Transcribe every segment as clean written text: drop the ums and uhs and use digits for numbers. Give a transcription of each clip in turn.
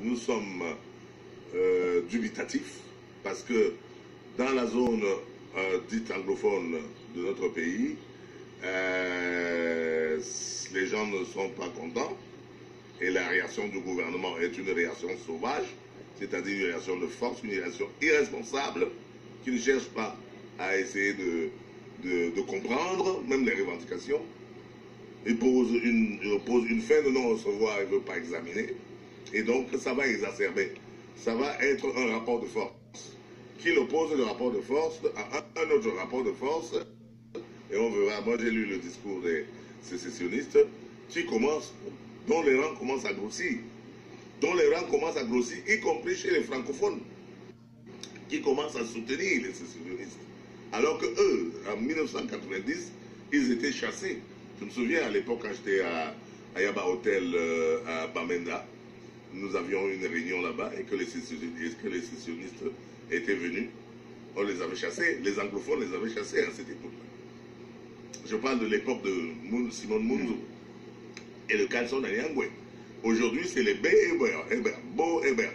nous sommes dubitatifs parce que dans la zone dite anglophone de notre pays, les gens ne sont pas contents et la réaction du gouvernement est une réaction sauvage, c'est-à-dire une réaction de force, une réaction irresponsable qui ne cherche pas à essayer de comprendre même les revendications. Il pose une fin de non-recevoir, il ne veut pas examiner. Et donc, ça va exacerber. Ça va être un rapport de force. Qu'il oppose le rapport de force à un autre rapport de force. Et on verra, moi j'ai lu le discours des sécessionnistes, dont les rangs commencent à grossir. Dont les rangs commencent à grossir, y compris chez les francophones, qui commencent à soutenir les sécessionnistes. Alors que eux, en 1990, ils étaient chassés. Je me souviens à l'époque quand j'étais à Yaba Hotel à Bamenda, nous avions une réunion là-bas et que les sécessionnistes étaient venus. On les avait chassés, les anglophones les avaient chassés à cette époque-là. Je parle de l'époque de Simon Munzu et le Carlson Anyangwe. Aujourd'hui, c'est les Bo Ebert,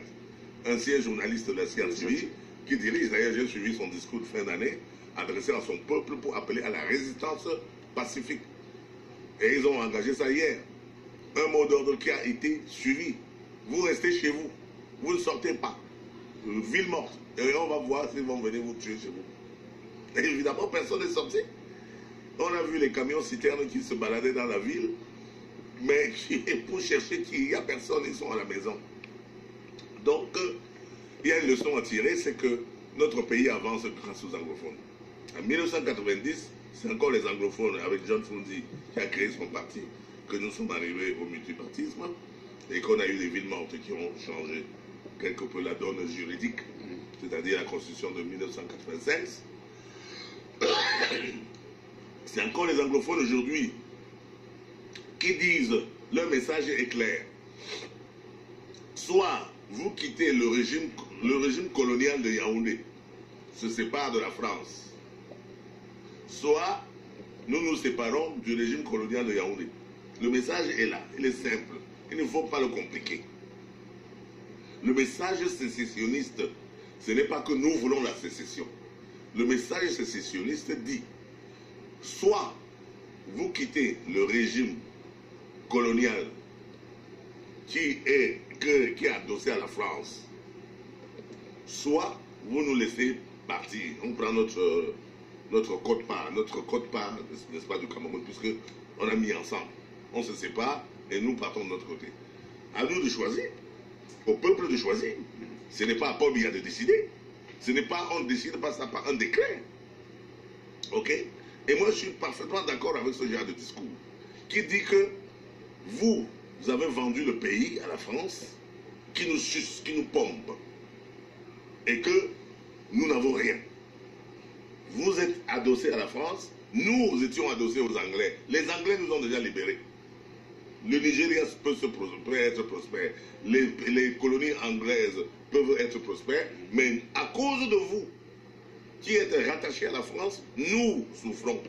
ancien journaliste de la CRTV, qui dirige, d'ailleurs j'ai suivi son discours de fin d'année, adressé à son peuple pour appeler à la résistance pacifique. Et ils ont engagé ça hier. Un mot d'ordre qui a été suivi. Vous restez chez vous. Vous ne sortez pas. Ville morte. Et on va voir s'ils vont venir vous tuer chez vous. Et évidemment, personne n'est sorti. On a vu les camions citernes qui se baladaient dans la ville. Mais pour chercher qu'il n'y a personne, ils sont à la maison. Donc, il y a une leçon à tirer, c'est que notre pays avance grâce aux anglophones. En 1990, c'est encore les anglophones, avec John Fundy, qui a créé son parti, que nous sommes arrivés au multipartisme et qu'on a eu des villes mortes qui ont changé quelque peu la donne juridique, c'est-à-dire la Constitution de 1996. C'est encore les anglophones aujourd'hui qui disent, leur message est clair. Soit vous quittez le régime colonial de Yaoundé, se sépare de la France, soit nous nous séparons du régime colonial de Yaoundé. Le message est là, il est simple, il ne faut pas le compliquer. Le message sécessionniste, ce n'est pas que nous voulons la sécession. Le message sécessionniste dit, soit vous quittez le régime colonial qui est adossé à la France, soit vous nous laissez partir. On prend notre quote-part, n'est-ce pas, du Cameroun, puisque on a mis ensemble. On se sépare et nous partons de notre côté. À nous de choisir, au peuple de choisir. Ce n'est pas à Paul Biya de décider. Ce n'est pas, on ne décide pas ça par un décret. Ok? Et moi, je suis parfaitement d'accord avec ce genre de discours qui dit que vous avez vendu le pays à la France, qui nous suce, qui nous pompe, et que nous n'avons rien. Vous êtes adossés à la France, nous étions adossés aux Anglais. Les Anglais nous ont déjà libérés. Le Nigeria peut être prospère, les colonies anglaises peuvent être prospères, mais à cause de vous, qui êtes rattachés à la France, nous souffrons.